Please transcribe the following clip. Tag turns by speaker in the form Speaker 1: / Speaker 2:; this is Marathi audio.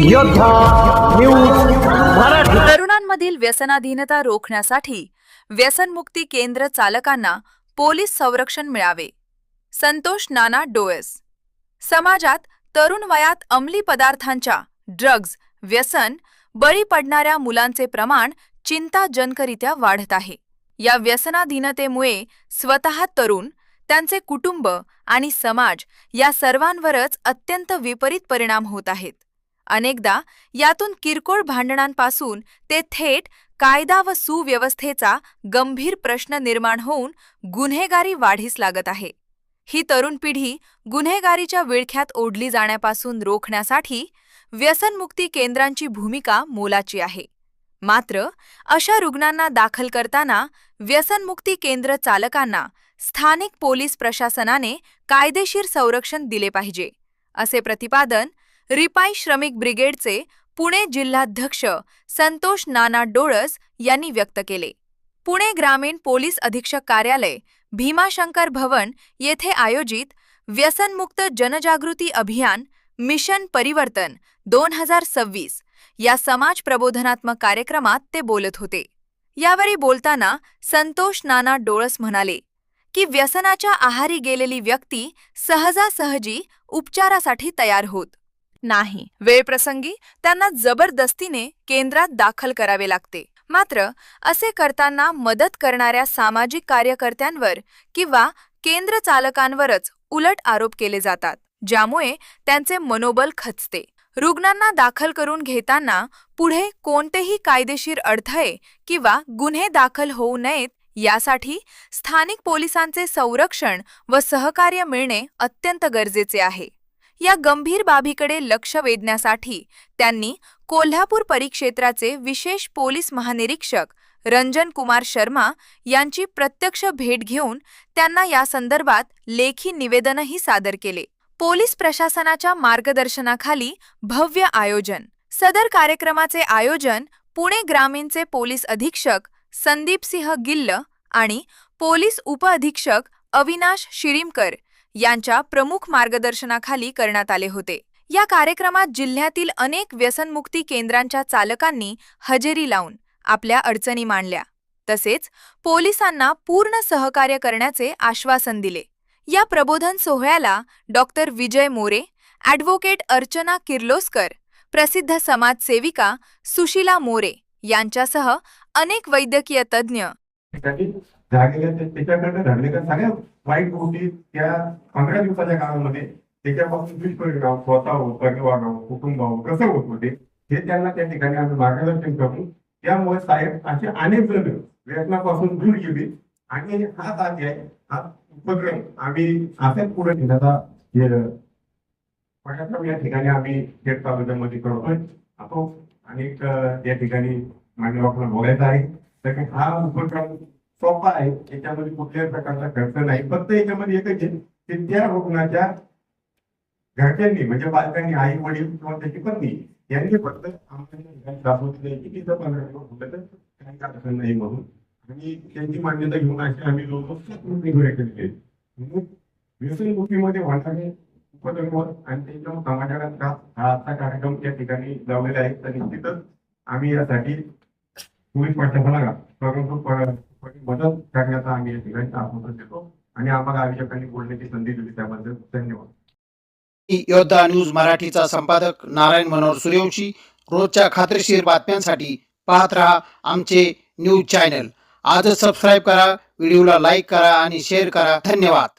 Speaker 1: योद्धा न्यूज मराठी।
Speaker 2: तरुणांमधील व्यसनाधीनता रोखण्यासाठी व्यसनमुक्ती केंद्र चालकांना पोलीस संरक्षण मिळावे। संतोष नाना डोळस। समाजात तरुण वयात अंमली पदार्थांच्या ड्रग्ज व्यसन बळी पडणाऱ्या मुलांचे प्रमाण चिंताजनकरित्या वाढत आहे। या व्यसनाधीनतेमुळे स्वतः तरुण, त्यांचे कुटुंब आणि समाज या सर्वांवरच अत्यंत विपरीत परिणाम होत आहेत। अनेकदा यातून किरकोळ भांडणांपासून ते थेट कायदा व सुव्यवस्थेचा गंभीर प्रश्न निर्माण होऊन गुन्हेगारी वाढीस लागत आहे। ही तरुण पिढी गुन्हेगारीच्या विळख्यात ओढली जाण्यापासून रोखण्यासाठी व्यसनमुक्ती केंद्रांची भूमिका मोलाची आहे। मात्र अशा रुग्णांना दाखल करताना व्यसनमुक्ती केंद्र चालकांना स्थानिक पोलीस प्रशासनाने कायदेशीर संरक्षण दिले पाहिजे, असे प्रतिपादन रिपाई श्रमिक ब्रिगेडचे पुणे जिल्हाध्यक्ष संतोष नाना डोळस यांनी व्यक्त केले। पुणे ग्रामीण पोलीस अधीक्षक कार्यालय, भीमाशंकर भवन येथे आयोजित व्यसनमुक्त जनजागृती अभियान मिशन परिवर्तन 2026 या समाज प्रबोधनात्मक कार्यक्रमात ते बोलत होते। यावेळी बोलताना संतोष नाना डोळस म्हणाले की व्यसनाच्या आहारी गेलेली व्यक्ती सहजासहजी उपचारासाठी तयार होत नाही। वेळप्रसंगी त्यांना जबरदस्तीने केंद्रात दाखल करावे लागते। मात्र असे करताना मदत करणाऱ्या सामाजिक कार्यकर्त्यांवर किंवा केंद्र चालकांवरच उलट आरोप केले जातात, ज्यामुळे त्यांचे मनोबल खचते। रुग्णांना दाखल करून घेताना पुढे कोणतेही कायदेशीर अडथळे किंवा गुन्हे दाखल होऊ नयेत यासाठी स्थानिक पोलिसांचे संरक्षण व सहकार्य मिळणे अत्यंत गरजेचे आहे। या गंभीर बाबीकडे लक्ष वेधण्यासाठी त्यांनी कोल्हापूर परिक्षेत्राचे विशेष पोलीस महानिरीक्षक रंजन कुमार शर्मा यांची प्रत्यक्ष भेट घेऊन त्यांना या संदर्भात लेखी निवेदनही सादर केले। पोलीस प्रशासनाच्या मार्गदर्शनाखाली भव्य आयोजन। सदर कार्यक्रमाचे आयोजन पुणे ग्रामीणचे पोलीस अधीक्षक संदीप सिंह गिल्ल आणि पोलीस उपअधीक्षक अविनाश शिरीमकर यांच्या प्रमुख मार्गदर्शनाखाली करण्यात आले होते। या कार्यक्रमात जिल्ह्यातील अनेक व्यसनमुक्ती केंद्रांच्या चालकांनी हजेरी लावून आपल्या अडचणी मांडल्या, तसेच पोलिसांना पूर्ण सहकार्य करण्याचे आश्वासन दिले। या प्रबोधन सोहळ्याला डॉक्टर विजय मोरे, ॲडव्होकेट अर्चना किर्लोस्कर, प्रसिद्ध समाजसेविका सुशीला मोरे यांच्यासह अनेक वैद्यकीय तज्ज्ञ
Speaker 3: त्याच्याकडे घडलेल्या सगळ्या वाईट गोष्टी त्या 15 दिवसाच्या काळामध्ये त्याच्यापासून दुष्परिणाम स्वतः परिवार कुटुंब कसं होत होते हे त्यांना त्या ठिकाणी आम्ही मार्गदर्शन करू। त्यामुळे साहेब असे अनेक जण व्यसनापासून दूर गेले आणि हा साध्य आहे, हा उपक्रम आम्ही असेच पुढे घेण्याचा प्रयत्न या ठिकाणी आम्ही थेट तालुक्यामध्ये करतोय। आपण अनेक या ठिकाणी मान्यवरांना बोलायचं आहे तर हा उपक्रम सोपा आहे, याच्यामध्ये कुठल्याही प्रकारचा खर्च नाही। फक्त याच्यामध्ये एकच आहे की त्या रुग्णाच्या घरच्यांनी म्हणजे पालकांनी, आई वडील किंवा त्याची पत्नी यांनी फक्त काही अडचण नाही म्हणून आणि त्यांची मान्यता घेऊन अशी आम्ही लोक केले। व्यसनमुक्तीमध्ये वाढणारे उपक्रम आणि त्याच्या समाजाला त्रास हा असा कार्यक्रम त्या ठिकाणी लावलेला आहे। तर निश्चितच आम्ही यासाठी पोलीस प्रशासनाला मदत करण्याचा आम्ही या ठिकाणी आश्वासन देतो आणि आम्हाला आयोजकांनी बोलण्याची संधी दिली त्याबद्दल धन्यवाद।
Speaker 4: योद्धा न्यूज मराठीचा संपादक नारायण मनोहर सूर्यवंशी। रोजच्या खात्रीशीर बातम्यांसाठी पाहत रहा आमचे न्यूज चॅनल। आजच सबस्क्राईब करा, व्हिडिओला लाईक करा आणि शेअर करा। धन्यवाद।